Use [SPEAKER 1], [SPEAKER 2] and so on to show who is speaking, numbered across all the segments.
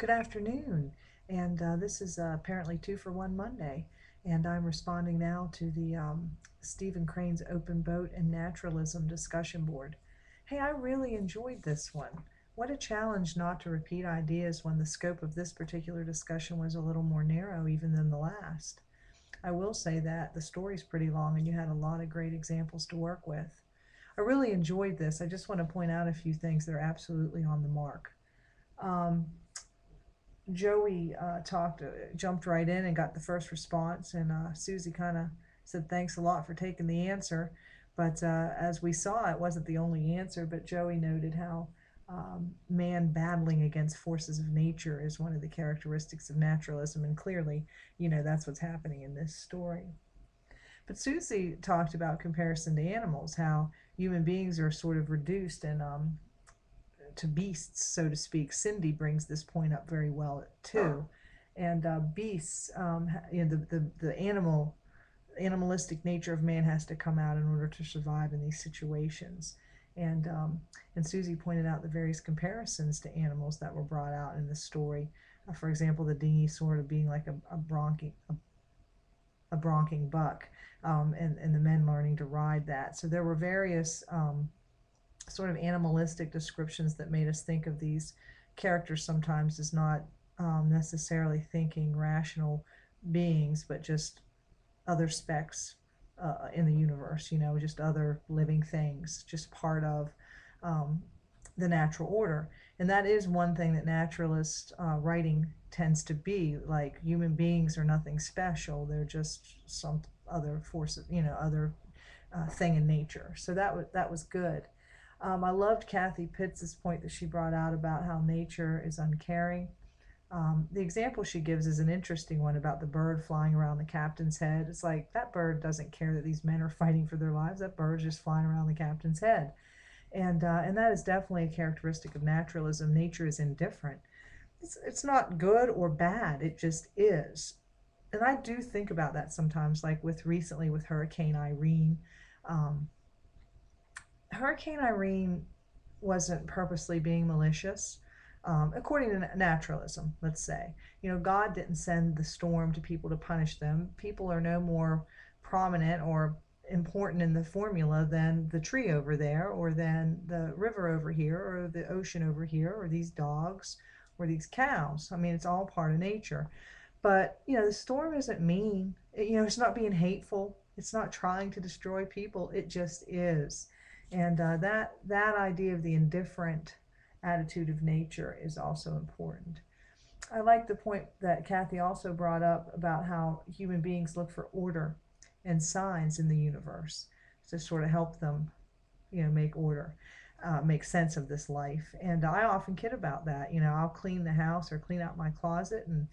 [SPEAKER 1] Good afternoon, and this is apparently 2 for 1 Monday, and I'm responding now to the Stephen Crane's Open Boat and Naturalism discussion board. Hey, I really enjoyed this one. What a challenge not to repeat ideas when the scope of this particular discussion was a little more narrow even than the last. I will say that the story's pretty long and you had a lot of great examples to work with. I really enjoyed this. I just want to point out a few things that are absolutely on the mark. Um, Joey jumped right in and got the first response, and Susie kind of said, "Thanks a lot for taking the answer." But as we saw, it wasn't the only answer. But Joey noted how man battling against forces of nature is one of the characteristics of naturalism, and clearly, that's what's happening in this story. But Susie talked about comparison to animals, how human beings are sort of reduced and to beasts, so to speak. Cindy brings this point up very well too. And beasts, the animalistic nature of man has to come out in order to survive in these situations. And and Susie pointed out the various comparisons to animals that were brought out in the story. For example, the dingy sort of being like a bronking buck, and the men learning to ride that. So there were various sort of animalistic descriptions that made us think of these characters sometimes as not necessarily thinking rational beings, but just other specks in the universe, just other living things, just part of um, the natural order. And that is one thing that naturalist writing tends to be like. Human beings are nothing special, they're just some other force, other thing in nature. So that was good. I loved Kathy Pitts' point that she brought out about how nature is uncaring. The example she gives is an interesting one about the bird flying around the captain's head. It's like that bird doesn't care that these men are fighting for their lives. That bird's just flying around the captain's head. And that is definitely a characteristic of naturalism. Nature is indifferent. It's not good or bad. It just is. And I do think about that sometimes, like recently with Hurricane Irene. Um, Hurricane Irene wasn't purposely being malicious, according to naturalism, let's say. God didn't send the storm to people to punish them. People are no more prominent or important in the formula than the tree over there, or than the river over here, or the ocean over here, or these dogs, or these cows. I mean, it's all part of nature. But, the storm isn't mean. It's not being hateful. It's not trying to destroy people. It just is. And that idea of the indifferent attitude of nature is also important. I like the point that Kathy also brought up about how human beings look for order and signs in the universe to sort of help them, make order, make sense of this life. And I often kid about that. I'll clean the house or clean out my closet and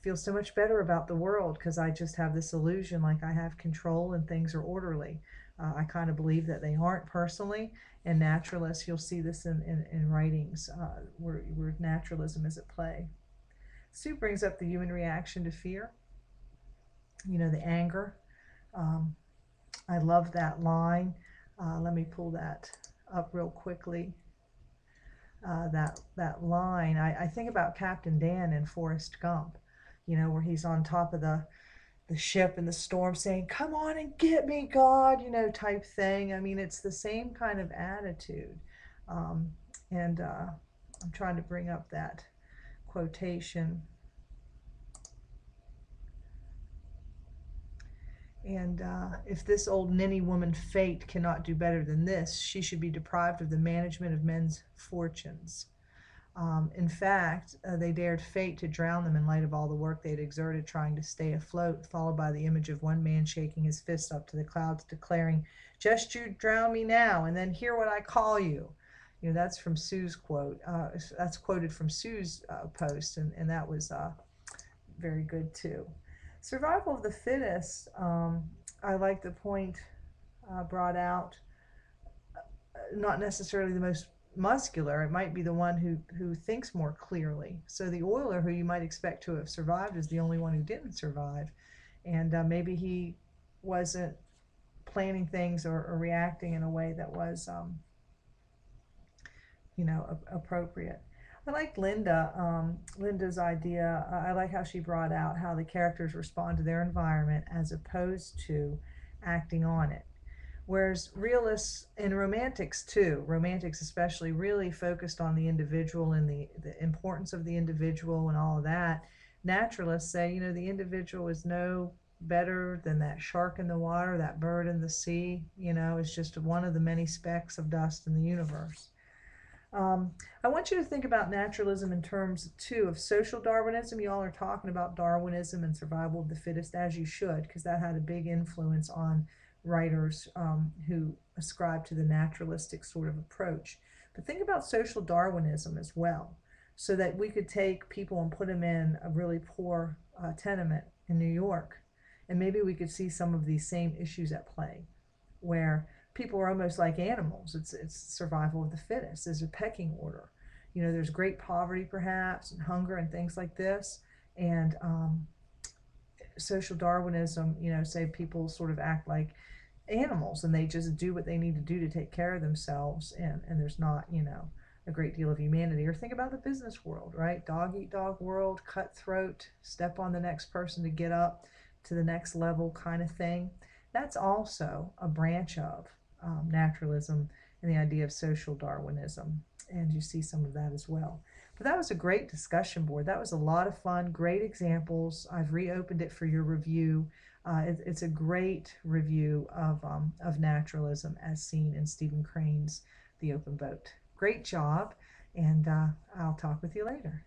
[SPEAKER 1] feel so much better about the world because I just have this illusion like I have control and things are orderly. I kind of believe that they aren't personally, and naturalists, you'll see this in writings where naturalism is at play. Sue brings up the human reaction to fear, the anger. Um, I love that line. Let me pull that up real quickly. That line, I think about Captain Dan in Forrest Gump, where he's on top of the ship in the storm saying, "Come on and get me, God," type thing. I mean, it's the same kind of attitude. Um, and I'm trying to bring up that quotation. And if this old ninny woman Fate cannot do better than this, she should be deprived of the management of men's fortunes. In fact, they dared fate to drown them in light of all the work they had exerted trying to stay afloat, followed by the image of one man shaking his fist up to the clouds, declaring, "Just you drown me now, and then hear what I call you." That's from Sue's quote. That's quoted from Sue's post, and that was very good too. Survival of the fittest. I like the point brought out. Not necessarily the most muscular. It might be the one who thinks more clearly. So the oiler, who you might expect to have survived, is the only one who didn't survive, and maybe he wasn't planning things or reacting in a way that was appropriate. I like Linda's idea. I like how she brought out how the characters respond to their environment as opposed to acting on it. Whereas realists and romantics too, romantics especially, really focused on the individual and the importance of the individual and all of that. Naturalists say, you know, the individual is no better than that shark in the water, that bird in the sea, you know, it's just one of the many specks of dust in the universe. Um, I want you to think about naturalism in terms too of social Darwinism. You all are talking about Darwinism and survival of the fittest, as you should, because that had a big influence on writers who ascribe to the naturalistic sort of approach. But think about social Darwinism as well, so that we could take people and put them in a really poor tenement in New York, and maybe we could see some of these same issues at play where people are almost like animals. It's survival of the fittest. There's a pecking order. You know, there's great poverty perhaps and hunger and things like this. And social Darwinism, you know, say people sort of act like animals and they just do what they need to do to take care of themselves, and there's not, you know, a great deal of humanity. Or think about the business world, right? Dog eat dog world, cutthroat, step on the next person to get up to the next level kind of thing. That's also a branch of naturalism and the idea of social Darwinism, and you see some of that as well. But that was a great discussion board. That was a lot of fun, great examples. I've reopened it for your review. It's a great review of naturalism as seen in Stephen Crane's The Open Boat. Great job, and I'll talk with you later.